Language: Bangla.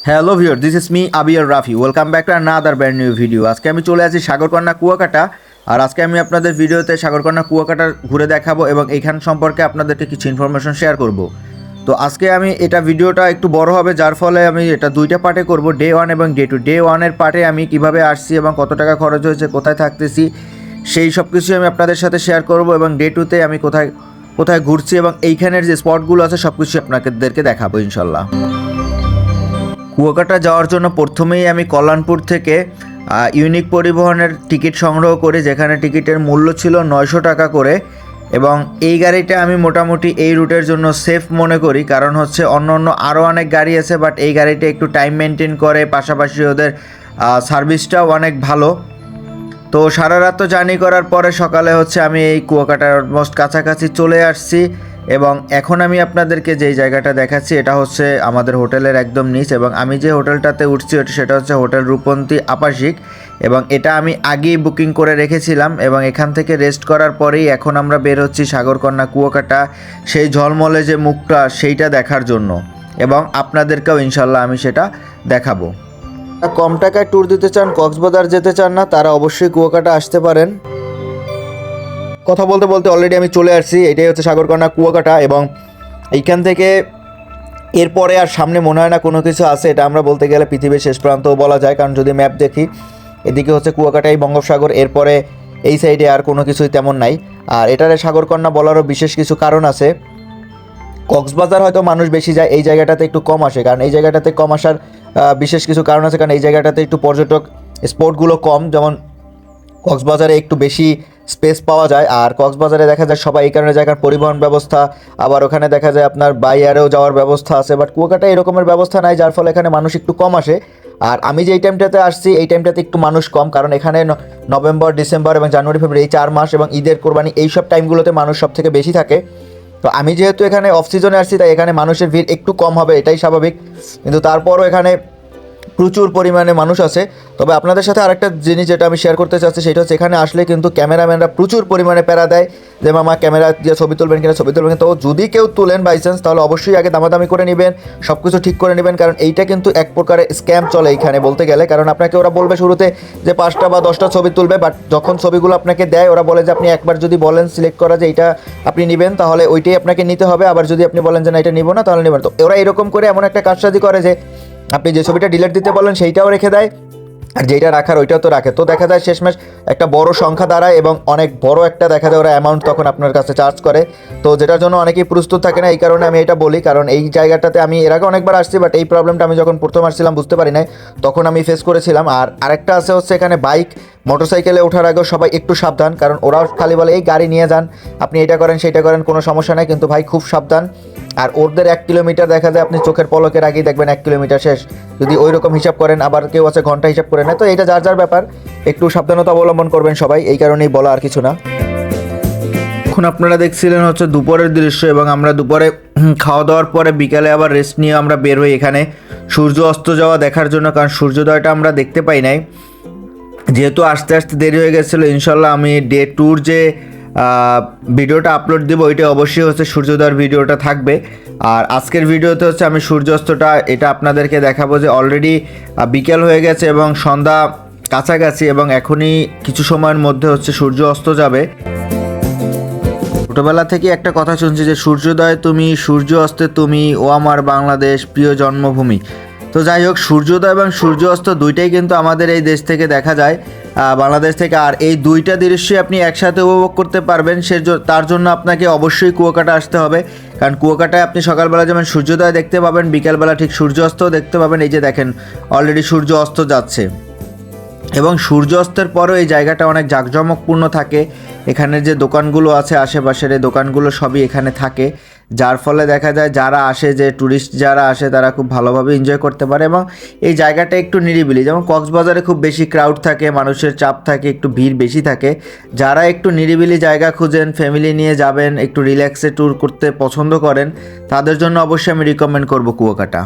Hello viewer, this is me Abiyar Rafi. Welcome back to another brand new video. আজকে আমি চলে আসি সাগরকন্যা কুয়াকাটা। আর আজকে আমি আপনাদের ভিডিওতে সাগরকন্যা কুয়াকাটা ঘুরে দেখাবো এবং এইখান সম্পর্কে আপনাদেরকে কিছু ইনফরমেশন শেয়ার করব। তো আজকে আমি ভিডিওটা একটু বড় হবে, যার ফলে আমি এটা দুইটা পার্টে করব, ডে 1 এবং ডে 2। ডে 1-এর পার্টে আমি কিভাবে আসছি এবং কত টাকা খরচ হয়েছে, কোথায় থাকতেছি, সেই সব কিছুই আমি আপনাদের সাথে শেয়ার করব। এবং ডে 2-তে আমি কোথায় কোথায় ঘুরছি এবং এইখানের যে স্পটগুলো আছে সব কিছু আপনাদেরকে দেখাবো ইনশাল্লাহ। কুয়াকাটা যাওয়ার জন্য প্রথমেই আমি কল্যাণপুর থেকে ইউনিক পরিবহনের টিকিট সংগ্রহ করি, যেখানে টিকিটের মূল্য ছিল 900 টাকা করে। এবং এই গাড়িটা আমি মোটামুটি এই রুটের জন্য সেফ মনে করি, কারণ হচ্ছে অন্য আরও অনেক গাড়ি আছে, বাট এই গাড়িটা একটু টাইম মেনটেন করে, পাশাপাশি ওদের সার্ভিসটাও অনেক ভালো। তো সারা রাত তো জার্নি করার পরে সকালে হচ্ছে আমি এই কুয়াকাটার অলমোস্ট কাছাকাছি চলে আসছি। এবং এখন আমি আপনাদেরকে যেই জায়গাটা দেখাচ্ছি এটা হচ্ছে আমাদের হোটেলের একদম নিচ, এবং আমি যে হোটেলটাতে উঠছি সেটা হচ্ছে হোটেল রূপন্তী আবাসিক। এবং এটা আমি আগেই বুকিং করে রেখেছিলাম, এবং এখান থেকে রেস্ট করার পরেই এখন আমরা বের হচ্ছি সাগরকন্যা কুয়াকাটা, সেই ঝলমলে যে মুখটা সেইটা দেখার জন্য। এবং আপনাদেরকেও ইনশাল্লাহ আমি সেটা দেখাবো। কম টাকায় ট্যুর দিতে চান, কক্সবাজার যেতে চান না, তারা অবশ্যই কুয়াকাটা আসতে পারেন। কথা বলতে বলতে অলরেডি আমি চলে আসছি, এটাই হচ্ছে সাগরকন্যা কুয়াকাটা। এবং এইখান থেকে এরপরে আর সামনে মনে হয় না কোনো কিছু আছে। এটা আমরা বলতে গেলে পৃথিবীর শেষ প্রান্তও বলা যায়, কারণ যদি ম্যাপ দেখি এদিকে হচ্ছে কুয়াকাটাই বঙ্গোপসাগর, এরপরে এই সাইডে আর কোনো কিছুই তেমন নাই। আর এটারে সাগরকন্যা বলারও বিশেষ কিছু কারণ আছে। কক্সবাজার হয়তো মানুষ বেশি যায়, এই জায়গাটাতে একটু কম আসে, কারণ এই জায়গাটাতে কম আসার বিশেষ কিছু কারণ আছে, কারণ এই জায়গাটাতে একটু পর্যটক স্পটগুলো কম। যেমন কক্সবাজারে একটু বেশি স্পেস পাওয়া যায়, আর কক্সবাজারে দেখা যায় সবাই এই কারণে যায় কারণ পরিবহন ব্যবস্থা, আবার ওখানে দেখা যায় আপনার বাই এয়ারেও যাওয়ার ব্যবস্থা আছে। বাট কুয়াকাটায় এরকমের ব্যবস্থা নাই, যার ফলে এখানে মানুষ একটু কম আসে। আর আমি যে এই টাইমটাতে আসছি এই টাইমটাতে একটু মানুষ কম, কারণ এখানে নভেম্বর, ডিসেম্বর এবং জানুয়ারি, ফেব্রুয়ারি, এই 4 মাস এবং ঈদের, কোরবানি, এইসব টাইমগুলোতে মানুষ সব থেকে বেশি থাকে। তো আমি যেহেতু এখানে অফ সিজনে আসছি, তাই এখানে মানুষের ভিড় একটু কম হবে, এটাই স্বাভাবিক। কিন্তু তারপরও এখানে প্রচুর পরিমাণে মানুষ আছে। তবে আপনাদের সাথে আরেকটা জিনিস যেটা আমি শেয়ার করতে চাচ্ছি সেটা হচ্ছে এখানে আসলে কিন্তু ক্যামেরাম্যানরা প্রচুর পরিমাণে প্যারা দেয় যে মামা ক্যামেরা দিয়ে ছবি তুলবেন কিনা, ছবি তুলবেন। তো যদি কেউ তুলেন বাই চান্স, তাহলে অবশ্যই আগে দামাদামি করে নেবেন, সব কিছু ঠিক করে নেবেন, কারণ এইটা কিন্তু এক প্রকারের স্ক্যাম চলে এইখানে বলতে গেলে। কারণ আপনাকে ওরা বলবে শুরুতে যে 5টা বা 10টা ছবি তুলবে, বাট যখন ছবিগুলো আপনাকে দেয় ওরা বলে যে আপনি একবার যদি বলেন সিলেক্ট করা যে এইটা আপনি নেবেন, তাহলে ওইটাই আপনাকে নিতে হবে। আবার যদি আপনি বলেন যে না এটা নিব না, তাহলে নেবেন। তো ওরা এরকম করে এমন একটা কারসাজি করে যে আপনি যে ছবিটা ডিলিট দিতে বলেন সেইটাও রেখে দেয়, আর যেটা রাখার ওইটাও তো রাখে। তো দেখা যায় শেষমেশ একটা বড় সংখ্যা দাঁড়ায় এবং অনেক বড় একটা দেখা যায় ওরা অ্যামাউন্ট তখন আপনার কাছে চার্জ করে। তো যেটার জন্য অনেকেই প্রস্তুত থাকে না, এই কারণে আমি এটা বলি। কারণ এই জায়গাটাতে আমি এর আগে অনেকবার আসছি, বাট এই প্রবলেমটা আমি যখন প্রথম আসছিলাম বুঝতে পারি নাই, তখন আমি ফেস করেছিলাম। আর আরেকটা আছে হচ্ছে এখানে বাইক, মোটরসাইকেলে ওঠার আগেও সবাই একটু সাবধান, কারণ ওরাও খালি বলে এই গাড়ি নিয়ে যান, আপনি এটা করেন সেইটা করেন, কোনো সমস্যা নেই, কিন্তু ভাই খুব সাবধান। আর ওদের 1 কিলোমিটার দেখা যায় আপনি চোখের পলকের আগেই দেখবেন 1 কিলোমিটার শেষ, যদি ওই রকম হিসাব করেন। আবার কেউ আছে ঘন্টা হিসাব করে নেয়। তো এটা যার যার ব্যাপার, একটু সাবধানতা অবলম্বন করবেন সবাই, এই কারণেই বলা, আর কিছু না। এখন আপনারা দেখছিলেন হচ্ছে দুপুরের দৃশ্য, এবং আমরা দুপুরে খাওয়া দাওয়ার পরে বিকালে আবার রেস্ট নিয়ে আমরা বের হই এখানে সূর্য অস্ত যাওয়া দেখার জন্য, কারণ সূর্যোদয়টা আমরা দেখতে পাই নাই, যেহেতু আস্তে আস্তে দেরি হয়ে গেছিলো। ইনশাল্লাহ আমি ডে 2-র যে ভিডিওটা আপলোড দেবো ওইটা অবশ্যই হচ্ছে সূর্যোদয়ের ভিডিওটা থাকবে। আর আজকের ভিডিওতে হচ্ছে আমি সূর্যাস্তটা এটা আপনাদেরকে দেখাবো, যে অলরেডি বিকেল হয়ে গেছে এবং সন্ধ্যা কাছাকাছি, এবং এখনই কিছু সময়ের মধ্যে হচ্ছে সূর্য অস্ত যাবে। ছোটোবেলা থেকে একটা কথা শুনছি যে সূর্যোদয় তুমি, সূর্য অস্তে তুমি, ও আমার বাংলাদেশ প্রিয় জন্মভূমি। তো যাই হোক, সূর্যোদয় এবং সূর্য অস্ত দুইটাই কিন্তু আমাদের এই দেশ থেকে দেখা যায়, বাংলাদেশ থেকে। আর এই দুইটা দৃশ্যই আপনি একসাথে উপভোগ করতে পারবেন, তার জন্য আপনাকে অবশ্যই কুয়াকাটা আসতে হবে। কারণ কুয়াকাটায় আপনি সকালবেলা যেমন সূর্যোদয় দেখতে পাবেন, বিকালবেলা ঠিক সূর্য অস্তও দেখতে পাবেন। এই যে দেখেন অলরেডি সূর্য অস্ত যাচ্ছে, এবং সূর্য অস্তের পরেও এই জায়গাটা অনেক জাঁকজমকপূর্ণ থাকে। এখানে যে দোকানগুলো আছে আশেপাশের, এই দোকানগুলো সবই এখানে থাকে, যার ফলে দেখা যায় যারা আসে, যে ট্যুরিস্ট যারা আসে, তারা খুব ভালোভাবে এনজয় করতে পারে। এবং এই জায়গাটা একটু নিরিবিলি, যেমন কক্সবাজারে খুব বেশি ক্রাউড থাকে, মানুষের চাপ থাকে, একটু ভিড় বেশি থাকে। যারা একটু নিরিবিলি জায়গা খুঁজেন, ফ্যামিলি নিয়ে যাবেন, একটু রিল্যাক্সে ট্যুর করতে পছন্দ করেন, তাদের জন্য অবশ্যই আমি রিকমেন্ড করব কুয়াকাটা।